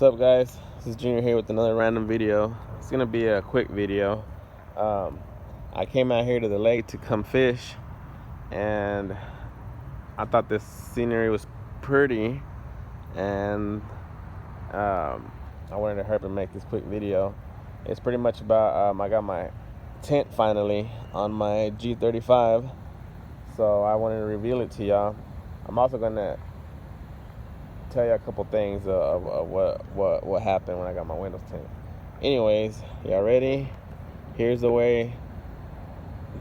What's up, guys? This is Junior here with another random video. It's gonna be a quick video. I came out here to the lake to come fish, and I thought this scenery was pretty, and I wanted to hurry and make this quick video. It's pretty much about I got my tint finally on my G35, so I wanted to reveal it to y'all. I'm also gonna tell you a couple things of what happened when I got my windows tinted. Anyways, y'all ready? Here's the way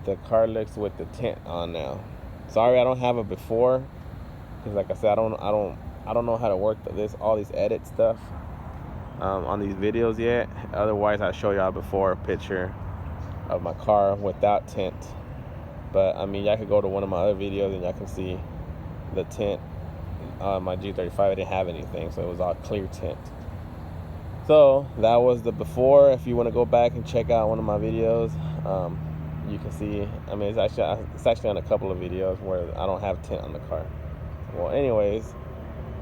the car looks with the tint on now. Sorry I don't have it before, because like I said, I don't know how to work all these edit stuff on these videos yet. Otherwise I'd show y'all before a picture of my car without tint. But I mean, y'all could go to one of my other videos and y'all can see the tint. My G35, I didn't have anything, so it was all clear tint. So that was the before. If you want to go back and check out one of my videos, you can see. I mean, it's actually on a couple of videos where I don't have tint on the car. Well, anyways,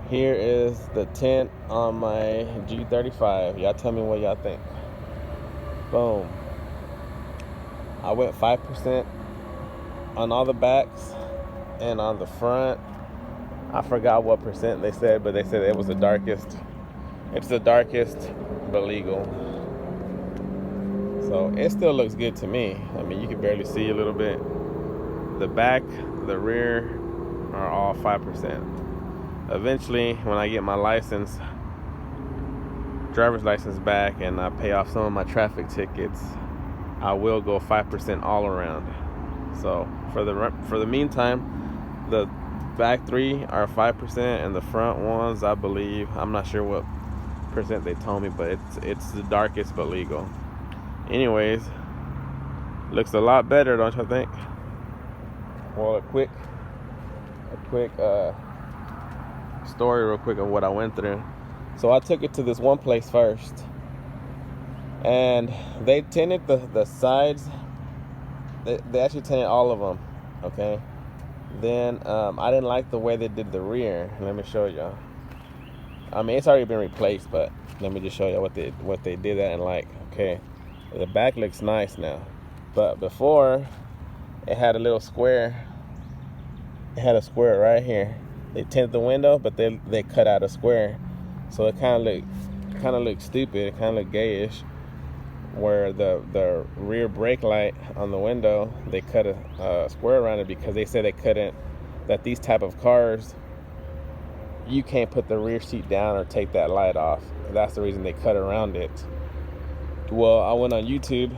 here is the tint on my G35. Y'all tell me what y'all think. Boom. I went 5% on all the backs, and on the front, I forgot what percent they said, but they said it was the darkest. It's the darkest, but legal. So it still looks good to me. I mean, you can barely see a little bit. The back, the rear are all 5%. Eventually, when I get my license, driver's license back, and I pay off some of my traffic tickets, I will go 5% all around. So for the meantime, the back three are 5%, and the front ones, I believe, I'm not sure what percent they told me, but it's the darkest but legal. Anyways, looks a lot better, don't you think? Well, a quick story real quick of what I went through. So I took it to this one place first, and they tinted the sides. They actually tinted all of them, okay? Then I didn't like the way they did the rear. Let me show y'all. I mean, it's already been replaced, but let me just show you what they did that and like. Okay, the back looks nice now, but before it had a little square. It had a square right here. They tinted the window, but they cut out a square, so it kind of looked stupid. It kind of looked gayish. Where the rear brake light on the window, they cut a square around it because they said that these type of cars, you can't put the rear seat down or take that light off. That's the reason they cut around it. Well, I went on YouTube,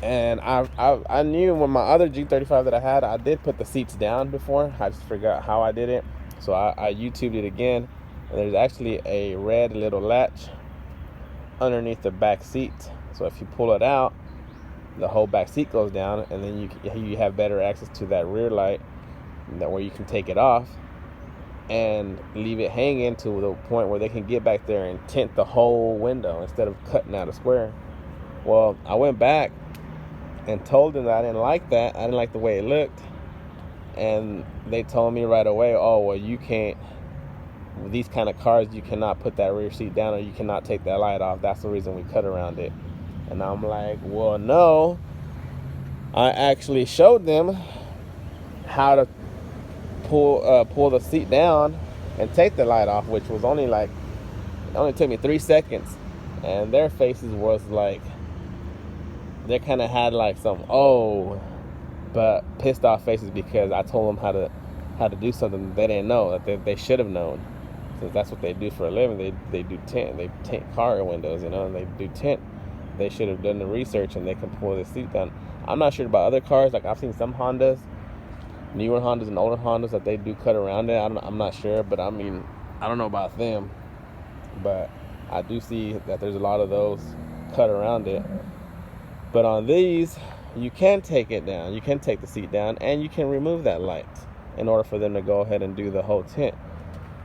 and I knew when my other G35 that I had, I did put the seats down before. I just forgot how I did it, so I YouTubed it again, and there's actually a red little latch underneath the back seat, so if you pull it out, the whole back seat goes down, and then you have better access to that rear light, where you can take it off and leave it hanging to the point where they can get back there and tint the whole window instead of cutting out a square. Well, I went back and told them that I didn't like that. I didn't like the way it looked, and they told me right away, oh, well, you can't, with these kind of cars, you cannot put that rear seat down, or you cannot take that light off. That's the reason we cut around it. And I'm like, well, no. I actually showed them how to pull the seat down and take the light off, which was only took me 3 seconds. And their faces was like, they kind of had like some but pissed off faces, because I told them how to do something they didn't know, that they should have known. Since that's what they do for a living. They do tint. They tint car windows, and they do tint. They should have done the research, and they can pull the seat down. I'm not sure about other cars. Like, I've seen some Hondas, newer Hondas and older Hondas, that they do cut around it. I'm not sure, but I mean, I don't know about them. But I do see that there's a lot of those cut around it. But on these, you can take it down. You can take the seat down, and you can remove that light in order for them to go ahead and do the whole tint.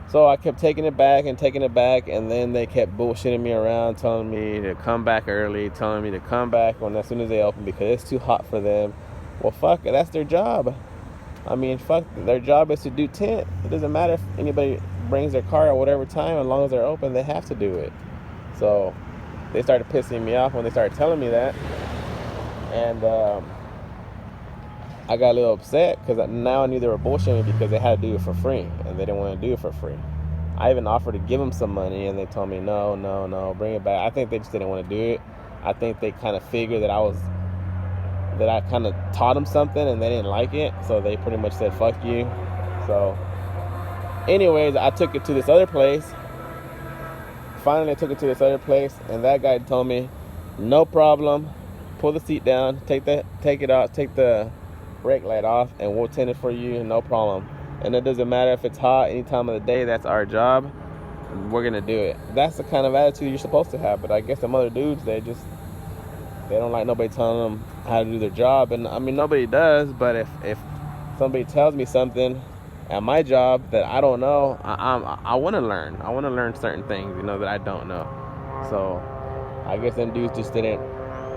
So I kept taking it back, and then they kept bullshitting me around, telling me to come back early, telling me to come back as soon as they open, because it's too hot for them. Well, fuck it, that's their job. I mean, fuck, their job is to do tint. It doesn't matter if anybody brings their car at whatever time, as long as they're open, they have to do it. So they started pissing me off when they started telling me that, and I got a little upset because now I knew they were bullshitting me because they had to do it for free, and they didn't want to do it for free. I even offered to give them some money, and they told me no, bring it back. I think they just didn't want to do it. I think they kind of figured that I kind of taught them something, and they didn't like it, so they pretty much said fuck you. So anyways, I took it to this other place. Finally, I took it to this other place, and that guy told me, no problem, pull the seat down, take it out, take the brake light off, and we'll tint it for you, no problem. And it doesn't matter if it's hot, any time of the day, that's our job. We're gonna do it. That's the kind of attitude you're supposed to have. But I guess some other dudes, they don't like nobody telling them how to do their job. And I mean, nobody does, but if somebody tells me something at my job that I don't know, I want to learn. I want to learn certain things, that I don't know. So I guess them dudes just didn't.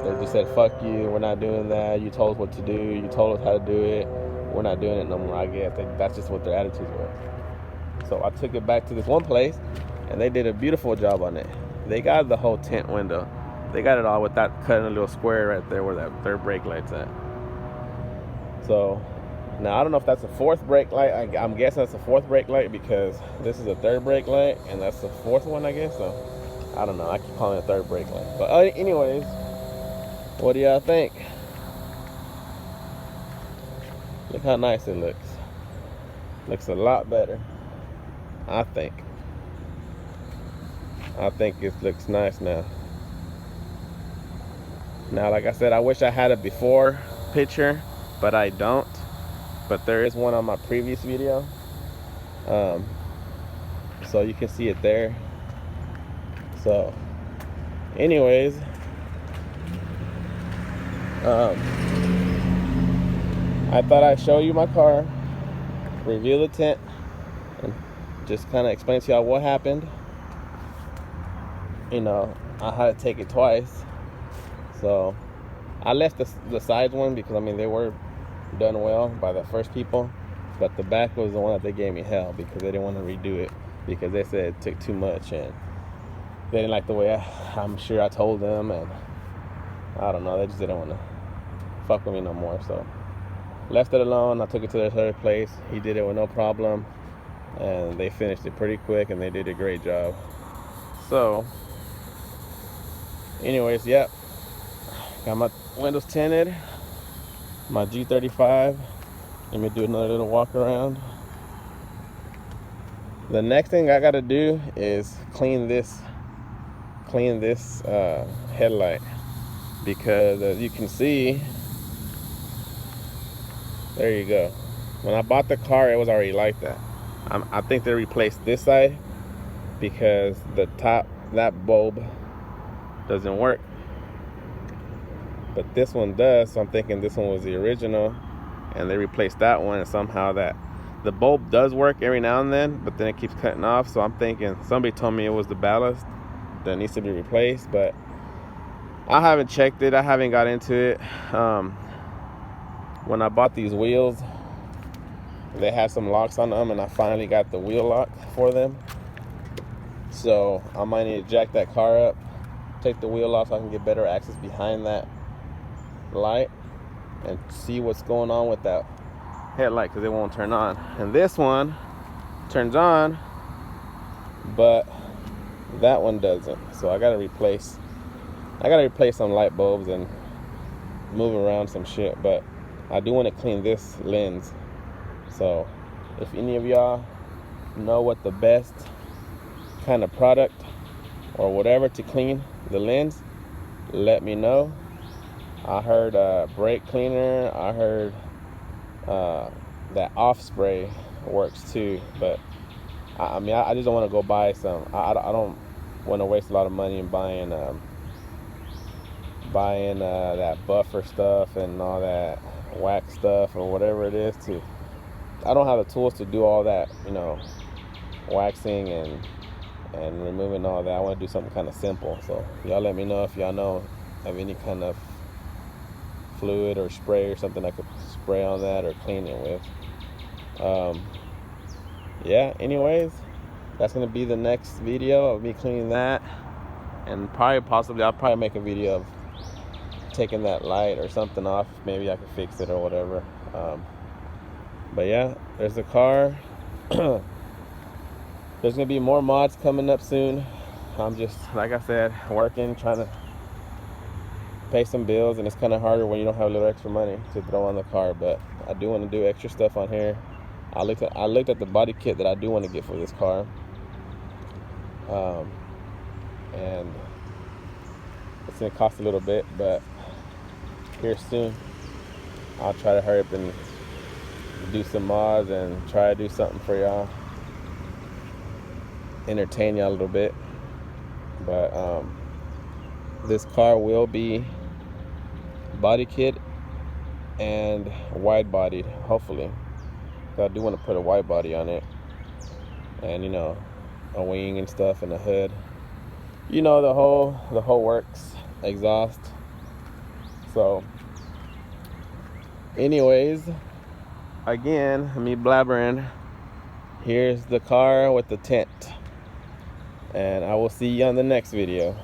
They just said, fuck you, we're not doing that. You told us what to do. You told us how to do it. We're not doing it no more, I guess. That's just what their attitudes were. So I took it back to this one place, and they did a beautiful job on it. They got the whole tint window. They got it all without cutting a little square right there where that third brake light's at. So now I don't know if that's a fourth brake light. I'm guessing that's a fourth brake light because this is a third brake light, and that's the fourth one, I guess. So I don't know. I keep calling it a third brake light. But anyways, what do y'all think? Look how nice it looks. Looks a lot better, I think. I think it looks nice now. Now, like I said, I wish I had a before picture, but I don't. But there is one on my previous video. So you can see it there. So, anyways, I thought I'd show you my car, review the tint, and just kind of explain to y'all what happened. I had to take it twice. So I left the sides one because, I mean, they were done well by the first people. But the back was the one that they gave me hell because they didn't want to redo it because they said it took too much and they didn't like the way I'm sure I told them, and I don't know, they just didn't want to fuck with me no more. So left it alone. I took it to their third place. He did it with no problem, and they finished it pretty quick, and they did a great job. So anyways, yep, got my windows tinted, my G35. Let me do another little walk around. The next thing I gotta do is clean this headlight, because as you can see, there you go. When I bought the car, it was already like that. I think they replaced this side because the top, that bulb doesn't work, but this one does. So I'm thinking this one was the original, and they replaced that one, and somehow that the bulb does work every now and then, but then it keeps cutting off. So I'm thinking somebody told me it was the ballast that needs to be replaced, but I haven't checked it. I haven't got into it. When I bought these wheels, they had some locks on them, and I finally got the wheel lock for them. So I might need to jack that car up, take the wheel off so I can get better access behind that light and see what's going on with that headlight, because it won't turn on. And this one turns on, but that one doesn't. So I gotta replace some light bulbs and move around some shit. But I do want to clean this lens. So if any of y'all know what the best kind of product or whatever to clean the lens, let me know. I heard brake cleaner. I heard that off spray works too, but I mean, I just don't want to go buy some. I don't want to waste a lot of money in buying that buffer stuff and all that wax stuff or whatever it is. I don't have the tools to do all that, waxing and removing all that. I want to do something kind of simple. So y'all let me know if y'all know of any kind of fluid or spray or something I could spray on that or clean it with. Yeah, anyways, that's gonna be the next video of me cleaning that, and I'll probably make a video of taking that light or something off. Maybe I can fix it or whatever. But yeah, there's the car. There's gonna be more mods coming up soon. I'm just, like I said, working, trying to pay some bills, and it's kind of harder when you don't have a little extra money to throw on the car. But I do want to do extra stuff on here. I looked at the body kit that I do want to get for this car, and it's gonna cost a little bit, but here soon I'll try to hurry up and do some mods and try to do something for y'all, entertain y'all a little bit. But this car will be body kit and wide bodied, hopefully. So I do want to put a wide body on it, and you know, a wing and stuff, and a hood, you know, the whole works, exhaust. So anyways, again, me blabbering, here's the car with the tint, and I will see you on the next video.